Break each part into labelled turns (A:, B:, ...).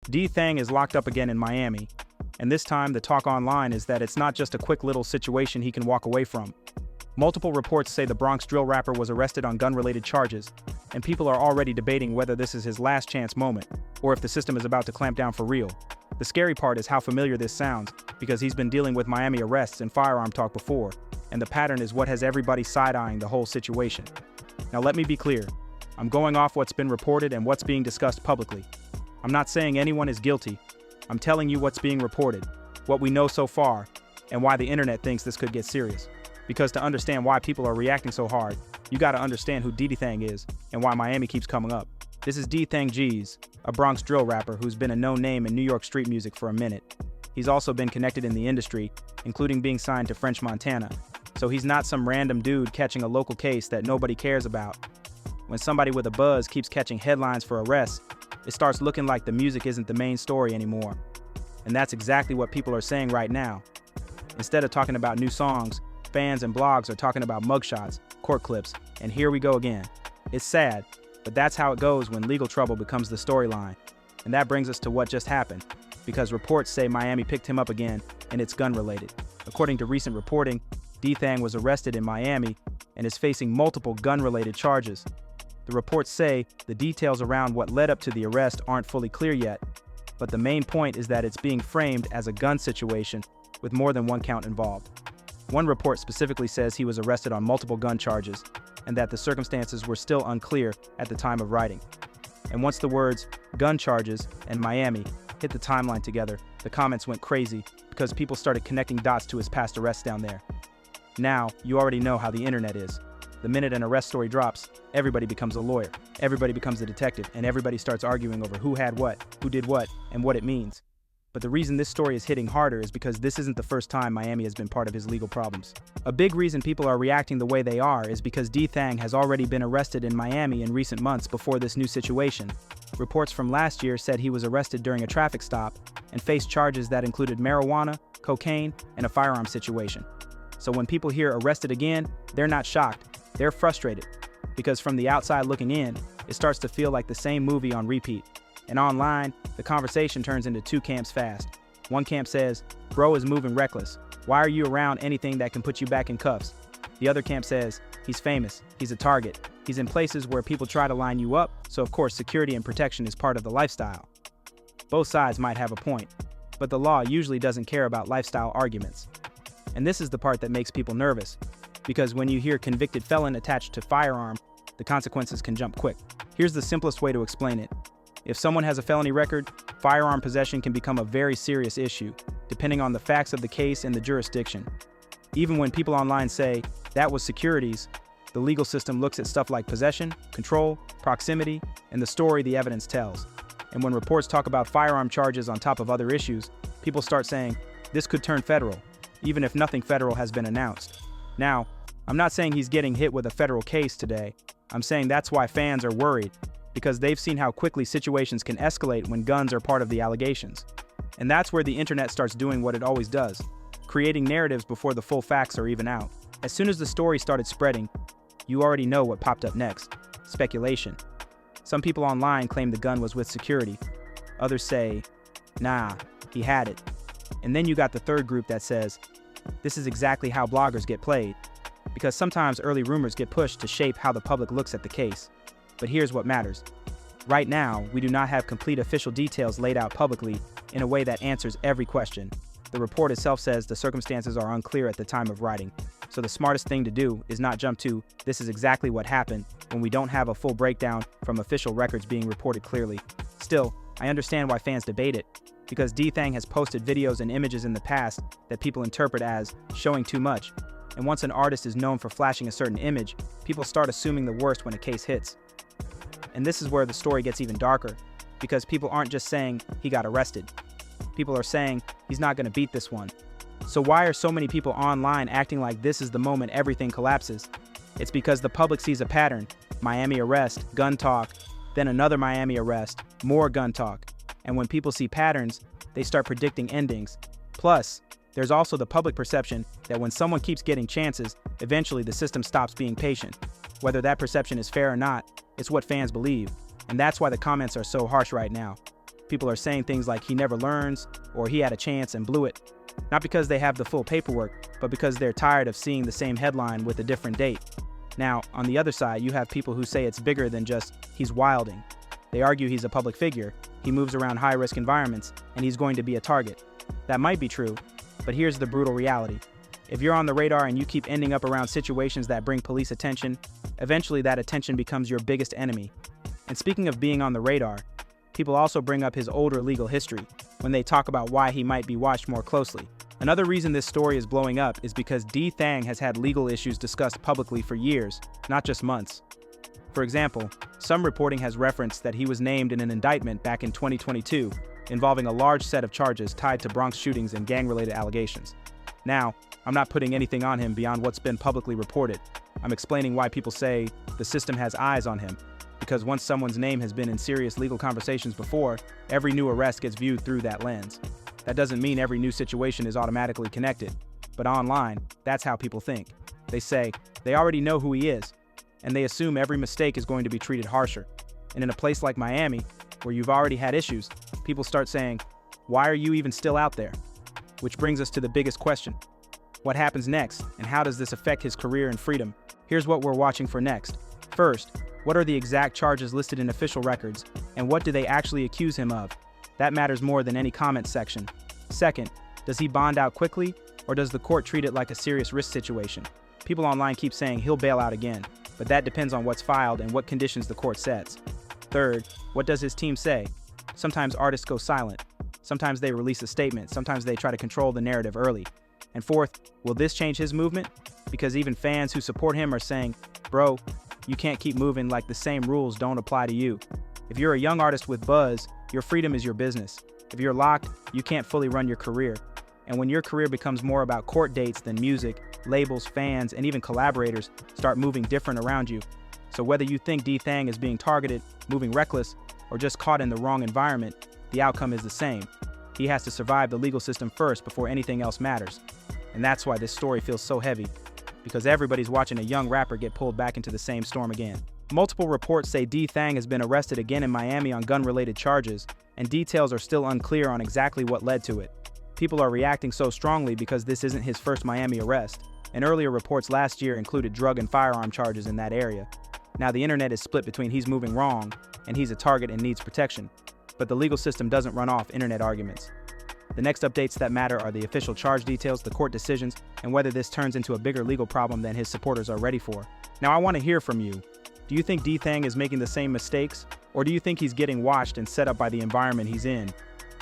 A: D-Thang is locked up again in Miami, and this time the talk online is that it's not just a quick little situation he can walk away from. Multiple reports say the Bronx drill rapper was arrested on gun-related charges, and people are already debating whether this is his last chance moment, or if the system is about to clamp down for real. The scary part is how familiar this sounds, because he's been dealing with Miami arrests and firearm talk before, and the pattern is what has everybody side-eyeing the whole situation. Now let me be clear, I'm going off what's been reported and what's being discussed publicly. I'm not saying anyone is guilty. I'm telling you what's being reported, what we know so far, and why the internet thinks this could get serious. Because to understand why people are reacting so hard, you gotta understand who DThang is and why Miami keeps coming up. This is D-Thang G's, a Bronx drill rapper who's been a known name in New York street music for a minute. He's also been connected in the industry, including being signed to French Montana. So he's not some random dude catching a local case that nobody cares about. When somebody with a buzz keeps catching headlines for arrests, it starts looking like the music isn't the main story anymore. And that's exactly what people are saying right now. Instead of talking about new songs, fans and blogs are talking about mugshots, court clips, and here we go again. It's sad, but that's how it goes when legal trouble becomes the storyline. And that brings us to what just happened, because reports say Miami picked him up again and it's gun-related. According to recent reporting, D-Thang was arrested in Miami and is facing multiple gun-related charges. The reports say the details around what led up to the arrest aren't fully clear yet, but the main point is that it's being framed as a gun situation with more than one count involved. One report specifically says he was arrested on multiple gun charges and that the circumstances were still unclear at the time of writing. And once the words gun charges and Miami hit the timeline together, the comments went crazy because people started connecting dots to his past arrests down there. Now, you already know how the internet is. The minute an arrest story drops, everybody becomes a lawyer, everybody becomes a detective, and everybody starts arguing over who had what, who did what, and what it means. But the reason this story is hitting harder is because this isn't the first time Miami has been part of his legal problems. A big reason people are reacting the way they are is because D-Thang has already been arrested in Miami in recent months before this new situation. Reports from last year said he was arrested during a traffic stop and faced charges that included marijuana, cocaine, and a firearm situation. So when people hear arrested again, they're not shocked, they're frustrated. Because from the outside looking in, it starts to feel like the same movie on repeat. And online, the conversation turns into two camps fast. One camp says, bro is moving reckless. Why are you around anything that can put you back in cuffs? The other camp says, he's famous, he's a target. He's in places where people try to line you up, so of course security and protection is part of the lifestyle. Both sides might have a point, but the law usually doesn't care about lifestyle arguments. And this is the part that makes people nervous, because when you hear convicted felon attached to firearm, the consequences can jump quick. Here's the simplest way to explain it. If someone has a felony record, firearm possession can become a very serious issue, depending on the facts of the case and the jurisdiction. Even when people online say, that was securities, the legal system looks at stuff like possession, control, proximity, and the story the evidence tells. And when reports talk about firearm charges on top of other issues, people start saying, this could turn federal, even if nothing federal has been announced. Now, I'm not saying he's getting hit with a federal case today. I'm saying that's why fans are worried, because they've seen how quickly situations can escalate when guns are part of the allegations. And that's where the internet starts doing what it always does, creating narratives before the full facts are even out. As soon as the story started spreading, you already know what popped up next: speculation. Some people online claim the gun was with security. Others say, nah, he had it. And then you got the third group that says, this is exactly how bloggers get played, because sometimes early rumors get pushed to shape how the public looks at the case. But here's what matters. Right now, we do not have complete official details laid out publicly in a way that answers every question. The report itself says the circumstances are unclear at the time of writing. So the smartest thing to do is not jump to, this is exactly what happened, when we don't have a full breakdown from official records being reported clearly. Still, I understand why fans debate it, because D-Thang has posted videos and images in the past that people interpret as showing too much. And once an artist is known for flashing a certain image, people start assuming the worst when a case hits. And this is where the story gets even darker, because people aren't just saying he got arrested. People are saying he's not going to beat this one. So why are so many people online acting like this is the moment everything collapses? It's because the public sees a pattern: Miami arrest, gun talk, then another Miami arrest, more gun talk. And when people see patterns, they start predicting endings. Plus, there's also the public perception that when someone keeps getting chances, eventually the system stops being patient. Whether that perception is fair or not, it's what fans believe, and that's why the comments are so harsh right now. People are saying things like he never learns or he had a chance and blew it. Not because they have the full paperwork, but because they're tired of seeing the same headline with a different date. Now, on the other side, you have people who say it's bigger than just he's wilding. They argue he's a public figure, he moves around high-risk environments, and he's going to be a target. That might be true, but here's the brutal reality. If you're on the radar and you keep ending up around situations that bring police attention, eventually that attention becomes your biggest enemy. And speaking of being on the radar, people also bring up his older legal history when they talk about why he might be watched more closely. Another reason this story is blowing up is because D-Thang has had legal issues discussed publicly for years, not just months. For example, some reporting has referenced that he was named in an indictment back in 2022 involving a large set of charges tied to Bronx shootings and gang-related allegations. Now, I'm not putting anything on him beyond what's been publicly reported. I'm explaining why people say the system has eyes on him, because once someone's name has been in serious legal conversations before, every new arrest gets viewed through that lens. That doesn't mean every new situation is automatically connected, but online, that's how people think. They say they already know who he is, and they assume every mistake is going to be treated harsher. And in a place like Miami, where you've already had issues, people start saying, why are you even still out there? Which brings us to the biggest question. What happens next, and how does this affect his career and freedom? Here's what we're watching for next. First, what are the exact charges listed in official records, and what do they actually accuse him of? That matters more than any comment section. Second, does he bond out quickly, or does the court treat it like a serious risk situation? People online keep saying he'll bail out again, but that depends on what's filed and what conditions the court sets. Third, what does his team say? Sometimes artists go silent. Sometimes they release a statement. Sometimes they try to control the narrative early. And fourth, will this change his movement? Because even fans who support him are saying, bro, you can't keep moving like the same rules don't apply to you. If you're a young artist with buzz, your freedom is your business. If you're locked, you can't fully run your career. And when your career becomes more about court dates than music, labels, fans, and even collaborators start moving different around you. So whether you think D-Thang is being targeted, moving reckless, or just caught in the wrong environment, the outcome is the same. He has to survive the legal system first before anything else matters. And that's why this story feels so heavy, because everybody's watching a young rapper get pulled back into the same storm again. Multiple reports say D-Thang has been arrested again in Miami on gun-related charges, and details are still unclear on exactly what led to it. People are reacting so strongly because this isn't his first Miami arrest, and earlier reports last year included drug and firearm charges in that area. Now the internet is split between he's moving wrong and he's a target and needs protection, but the legal system doesn't run off internet arguments. The next updates that matter are the official charge details, the court decisions, and whether this turns into a bigger legal problem than his supporters are ready for. Now I want to hear from you. Do you think D-Thang is making the same mistakes, or do you think he's getting watched and set up by the environment he's in?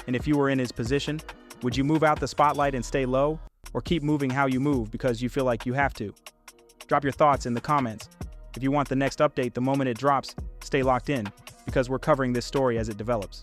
A: And if you were in his position, would you move out the spotlight and stay low, or keep moving how you move because you feel like you have to? Drop your thoughts in the comments. If you want the next update the moment it drops, stay locked in, because we're covering this story as it develops.